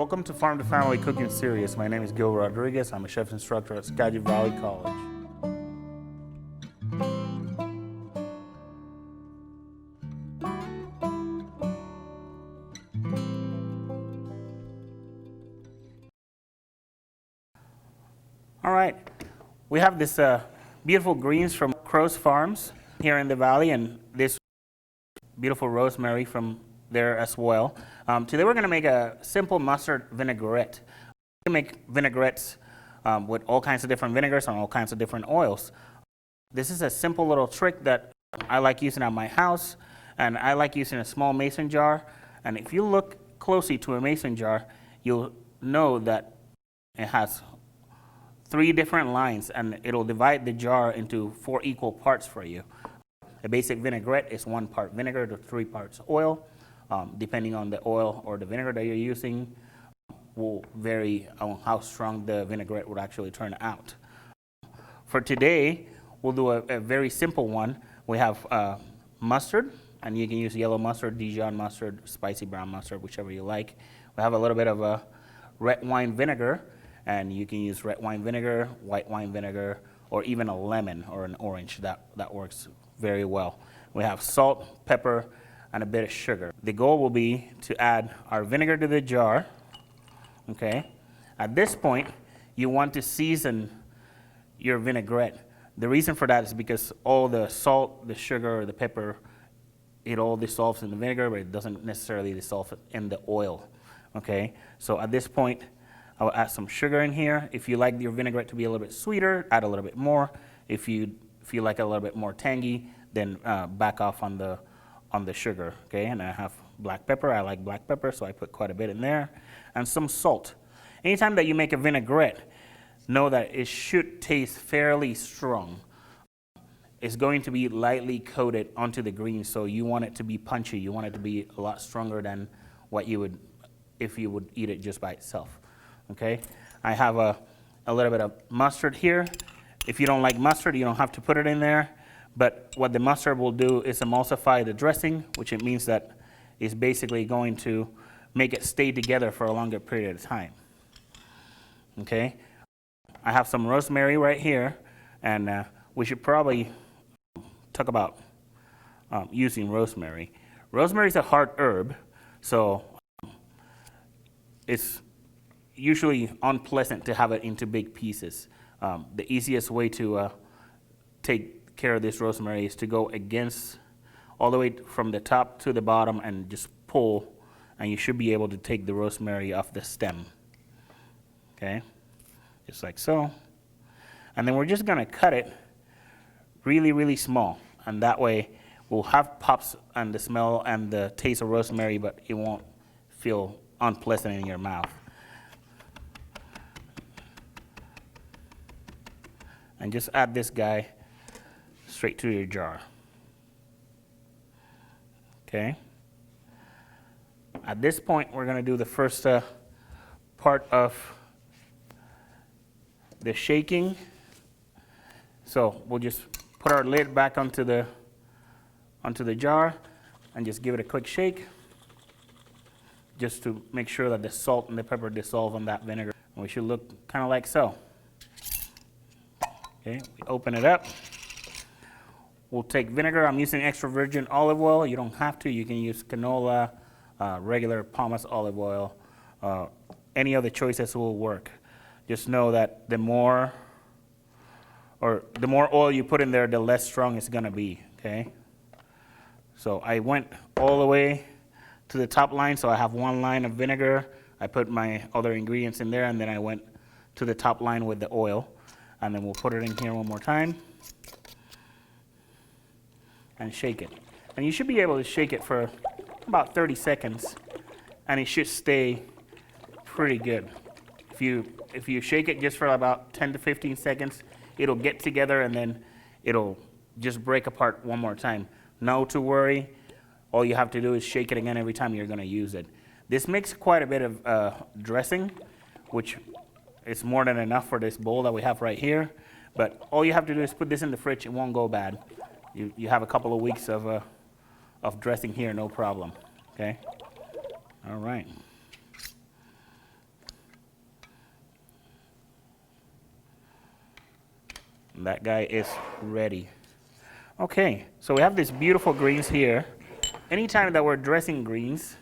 Welcome to Farm to Family Cooking Series. My name is Gil Rodriguez. I'm a chef instructor at Skagit Valley College. All right, we have this beautiful greens from Crow's Farms here in the valley, and this beautiful rosemary from there as well. Today we're going to make a simple mustard vinaigrette. We can make vinaigrettes with all kinds of different vinegars and all kinds of different oils. This is a simple little trick that I like using at my house, and I like using a small mason jar. And if you look closely to a mason jar, you'll know that it has 3 different lines, and it'll divide the jar into 4 equal parts for you. A basic vinaigrette is 1 part vinegar to 3 parts oil. Depending on the oil or the vinegar that you're using, will vary on how strong the vinaigrette would actually turn out. For today, we'll do a very simple one. We have mustard, and you can use yellow mustard, Dijon mustard, spicy brown mustard, whichever you like. We have a little bit of a red wine vinegar, and you can use red wine vinegar, white wine vinegar, or even a lemon or an orange. That works very well. We have salt, pepper, and a bit of sugar. The goal will be to add our vinegar to the jar. Okay. At this point, you want to season your vinaigrette. The reason for that is because all the salt, the sugar, the pepper, it all dissolves in the vinegar, but it doesn't necessarily dissolve in the oil. Okay. So at this point, I'll add some sugar in here. If you like your vinaigrette to be a little bit sweeter, add a little bit more. If you like it a little bit more tangy, then back off on the sugar. Okay, and I have black pepper. I like black pepper, so I put quite a bit in there, and some salt. Anytime that you make a vinaigrette, know that it should taste fairly strong. It's going to be lightly coated onto the greens, so you want it to be punchy. You want it to be a lot stronger than what you would if you would eat it just by itself. Okay, I have a little bit of mustard here. If you don't like mustard, you don't have to put it in there. But what the mustard will do is emulsify the dressing, which it means that it's basically going to make it stay together for a longer period of time. Okay, I have some rosemary right here, and we should probably talk about using rosemary. Rosemary is a hard herb, so it's usually unpleasant to have it into big pieces. The easiest way to take care of this rosemary is to go against all the way from the top to the bottom and just pull, and you should be able to take the rosemary off the stem. Okay, just like so. And then we're just gonna cut it really, really small, and that way we'll have pops and the smell and the taste of rosemary, but it won't feel unpleasant in your mouth. And just add this guy straight to your jar. Okay. At this point, we're going to do the first part of the shaking. So we'll just put our lid back onto the jar and just give it a quick shake, just to make sure that the salt and the pepper dissolve on that vinegar. And we should look kind of like so. Okay, we open it up. We'll take vinegar. I'm using extra virgin olive oil. You don't have to. You can use canola, regular Palmas olive oil. Any of the choices will work. Just know that the more oil you put in there, the less strong it's going to be. Okay. So I went all the way to the top line. So I have 1 line of vinegar. I put my other ingredients in there, and then I went to the top line with the oil. And then we'll put it in here one more time and shake it. And you should be able to shake it for about 30 seconds, and it should stay pretty good. If you shake it just for about 10 to 15 seconds, it'll get together, and then it'll just break apart one more time. No to worry. All you have to do is shake it again every time you're going to use it. This makes quite a bit of dressing, which is more than enough for this bowl that we have right here. But all you have to do is put this in the fridge. It won't go bad. You have a couple of weeks of dressing here, no problem. Okay? All right. That guy is ready. Okay, so we have these beautiful greens here. Anytime that we're dressing greens,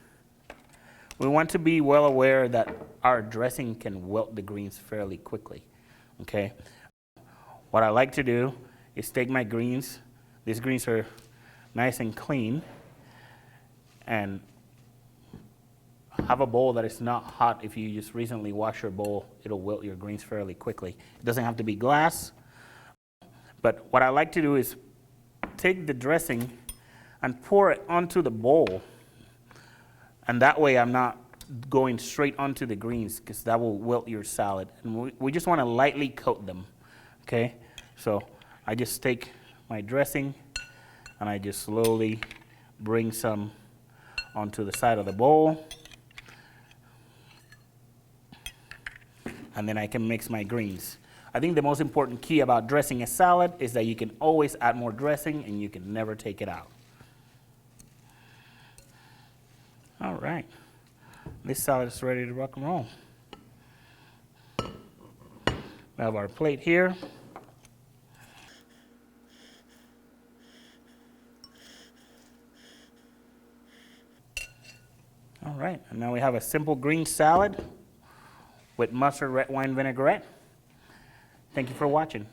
we want to be well aware that our dressing can wilt the greens fairly quickly. Okay, what I like to do is take my greens. These greens are nice and clean, and have a bowl that is not hot. If you just recently wash your bowl, it'll wilt your greens fairly quickly. It doesn't have to be glass, but what I like to do is take the dressing and pour it onto the bowl, and that way I'm not going straight onto the greens, because that will wilt your salad. And we just want to lightly coat them. Okay, so I just take my dressing and I just slowly bring some onto the side of the bowl, and then I can mix my greens. I think the most important key about dressing a salad is that you can always add more dressing and you can never take it out. All right, this salad is ready to rock and roll. We have our plate here. All right, and now we have a simple green salad with mustard red wine vinaigrette. Thank you for watching.